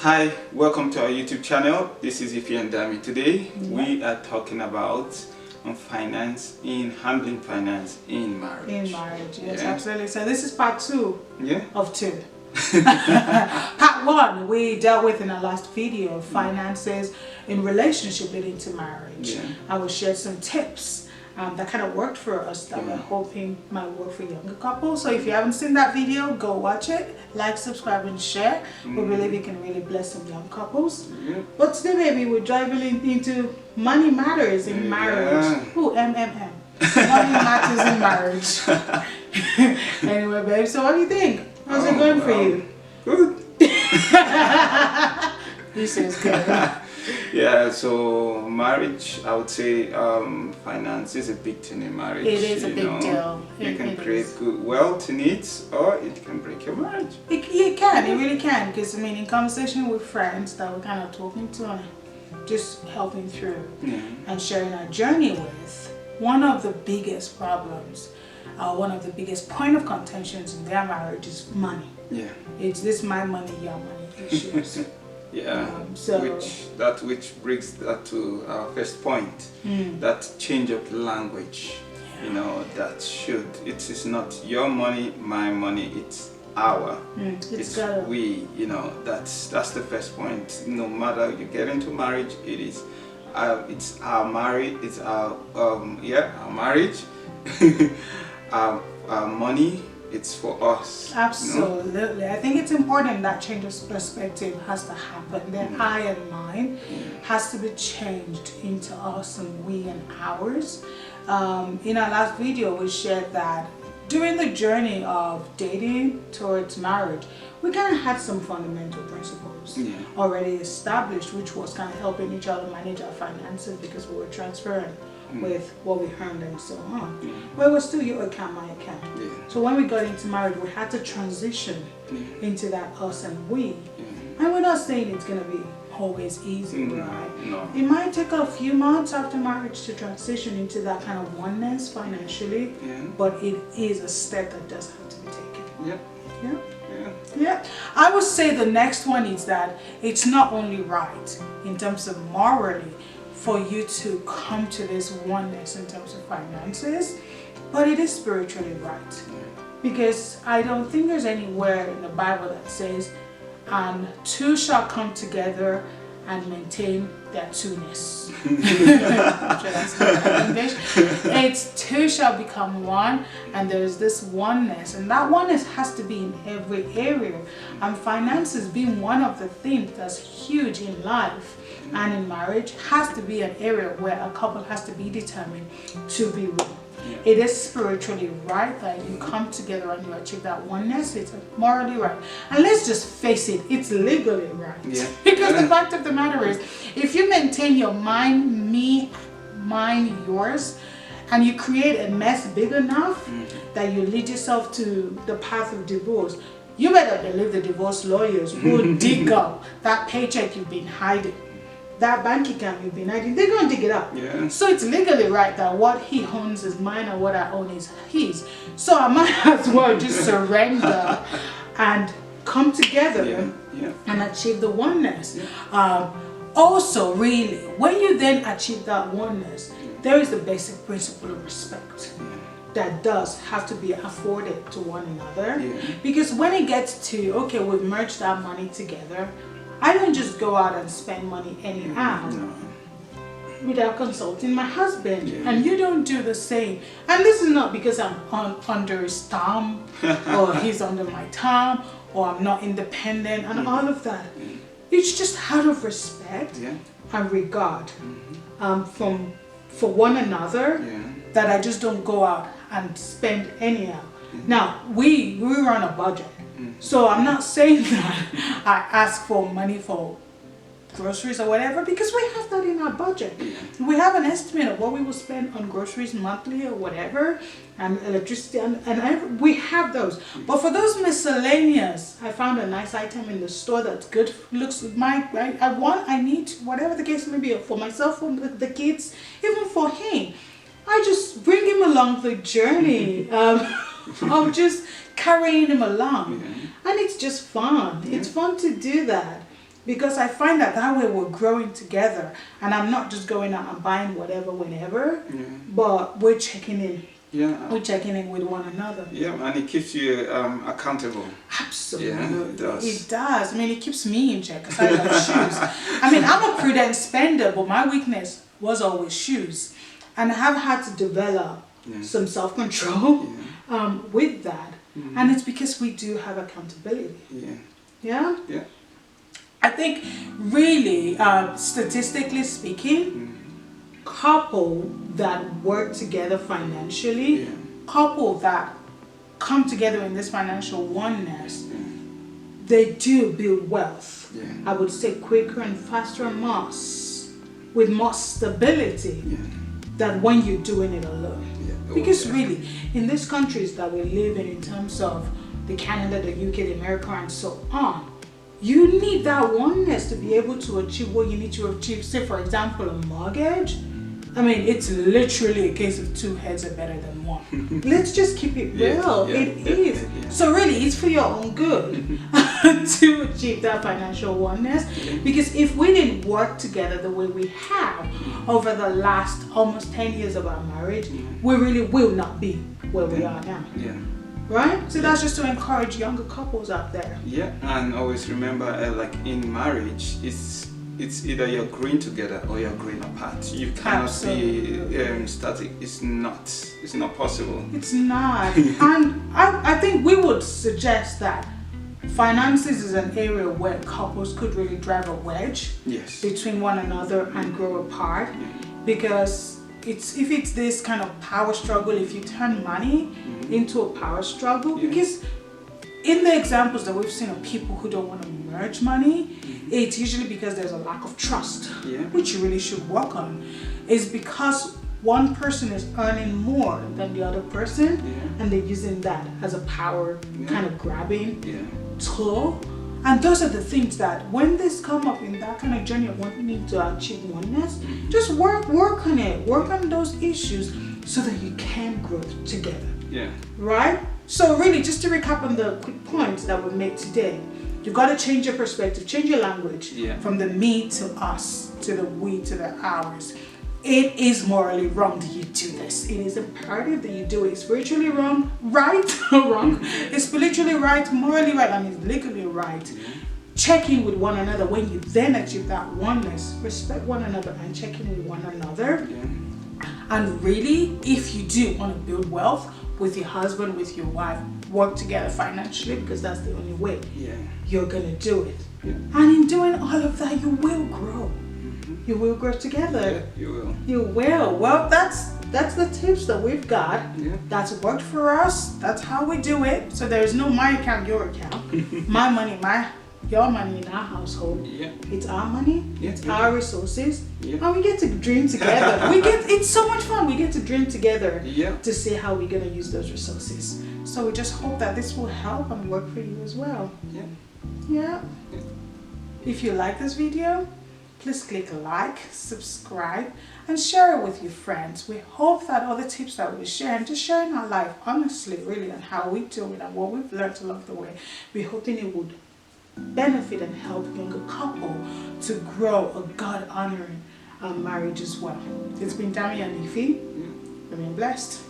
Hi, welcome to our YouTube channel. This is Ify and Dami. Today we are talking about finance, in handling finance in marriage. In marriage, yes, absolutely. So this is part 2 of 2. Part 1 we dealt with in our last video, finances in relationship leading to marriage. I will share some tips that kind of worked for us that we're hoping might work for younger couples. So if you haven't seen that video, go watch it, like, subscribe and share. We believe it can really bless some young couples. But today maybe we're diving into money matters in marriage. Ooh, MMM. Money matters in marriage. Anyway, babe, so what do you think? How's it going for you? Good. This is good. Yeah, so marriage, I would say finance is a big thing in marriage. It is a big deal. You can create good wealth in it, or it can break your marriage. It really can, because I mean, in conversation with friends that we're kind of talking to and just helping through and sharing our journey with, one of the biggest problems, one of the biggest point of contentions in their marriage is money. It's this my money, your money issues. Which brings that to our first point, that change of language. You know, it is not your money, my money, it's our. It's we. You know, that's the first point. No matter you get into marriage, it's our marriage. It's our marriage. our money. It's for us. Absolutely. You know? I think it's important that change of perspective has to happen. The I and mine has to be changed into us and we and ours. In our last video, we shared that during the journey of dating towards marriage, we kind of had some fundamental principles already established, which was kind of helping each other manage our finances because we were transparent with what we earned and so on. But it was still your account, my account. So when we got into marriage, we had to transition into that us and we. And we're not saying it's going to be always easy, right? No. It might take a few months after marriage to transition into that kind of oneness financially, but it is a step that does have to be taken. Yeah. I would say the next one is that it's not only right in terms of morally for you to come to this oneness in terms of finances, but it is spiritually right. Because I don't think there's anywhere in the Bible that says, and two shall come together and maintain their two-ness. It's two shall become one, and there is this oneness, and that oneness has to be in every area. And finances being one of the things that's huge in life and in marriage has to be an area where a couple has to be determined to be one. It is spiritually right that you come together and you achieve that oneness. It's morally right. And let's just face it, it's legally right. Because the fact of the matter is, if you maintain your mind, me, mine, yours, and you create a mess big enough that you lead yourself to the path of divorce, you better believe the divorce lawyers will dig up that paycheck you've been hiding. That bank account you've been hiding, they're going to dig it up. So it's legally right that what he owns is mine and what I own is his. So I might as well just surrender and come together and achieve the oneness. Also, really, when you then achieve that oneness, there is the basic principle of respect that does have to be afforded to one another. Because when it gets to, okay, we've merged our money together, I don't just go out and spend money anyhow without consulting my husband. And you don't do the same. And this is not because I'm under his thumb or he's under my thumb or I'm not independent and all of that. It's just out of respect and regard for one another that I just don't go out and spend anyhow. Now, we run a budget. So I'm not saying that I ask for money for groceries or whatever, because we have that in our budget. We have an estimate of what we will spend on groceries monthly or whatever, and electricity, and we have those. But for those miscellaneous, I found a nice item in the store that's good, looks I need, whatever the case may be, for myself, for the kids, even for him. I just bring him along the journey of just carrying him along, and it's just fun. It's fun to do that. because I find that way we're growing together, and I'm not just going out and buying whatever whenever, but we're checking in. Yeah. We're checking in with one another. Yeah, and it keeps you accountable. Absolutely. Yeah, it does. It does. I mean, it keeps me in check because I love shoes. I mean, I'm a prudent spender, but my weakness was always shoes. And I have had to develop some self-control with that. And it's because we do have accountability. Yeah. Yeah? Yeah. I think really, statistically speaking, couple that work together financially, couple that come together in this financial oneness, they do build wealth. I would say quicker and faster and with more stability than when you're doing it alone. Because really, in these countries that we live in terms of the Canada, the UK, the America, and so on, you need that oneness to be able to achieve what you need to achieve. Say, for example, a mortgage. I mean, it's literally a case of two heads are better than one. Let's just keep it real. It is. So really, it's for your own good to achieve that financial oneness. Because if we didn't work together the way we have over the last almost 10 years of our marriage, we really will not be where we are now. Right? So that's just to encourage younger couples out there. Yeah, and always remember, like in marriage, it's either you're growing together or you're growing apart. You cannot be static. It's not possible. It's not. And I think we would suggest that finances is an area where couples could really drive a wedge between one another and grow apart. Because if it's this kind of power struggle, if you turn money into a power struggle, because in the examples that we've seen of people who don't want to merge money, it's usually because there's a lack of trust, which you really should work on. It's because one person is earning more than the other person, and they're using that as a power kind of grabbing tool. And those are the things that when this come up in that kind of journey of wanting to achieve oneness, just work on it, work on those issues so that you can grow together. Right? So really, just to recap on the quick points that we made today, you've got to change your perspective, change your language from the me to us, to the we to the ours. It is morally wrong that you do this. It is imperative that you do it. It's spiritually wrong, right? Wrong. It's spiritually right, morally right, and it's legally right. Check in with one another. When you then achieve that oneness, respect one another and check in with one another. And really, if you do want to build wealth with your husband, with your wife, work together financially, because that's the only way you're going to do it. And in doing all of that, you will grow. You will grow together. You will. You will. Well, that's the tips that we've got. That's worked for us. That's how we do it. So there is no my account, your account. My money, your money in our household. It's our money. It's our resources. And we get to dream together. It's so much fun. We get to dream together to see how we're gonna use those resources. So we just hope that this will help and work for you as well. If you like this video, please click like, subscribe, and share it with your friends. We hope that all the tips that we share, and just sharing our life honestly, really, and how we do it and what we've learned along the way, we're hoping it would benefit and help younger couple to grow a God-honoring marriage as well. It's been Dami and Ife. Remain blessed.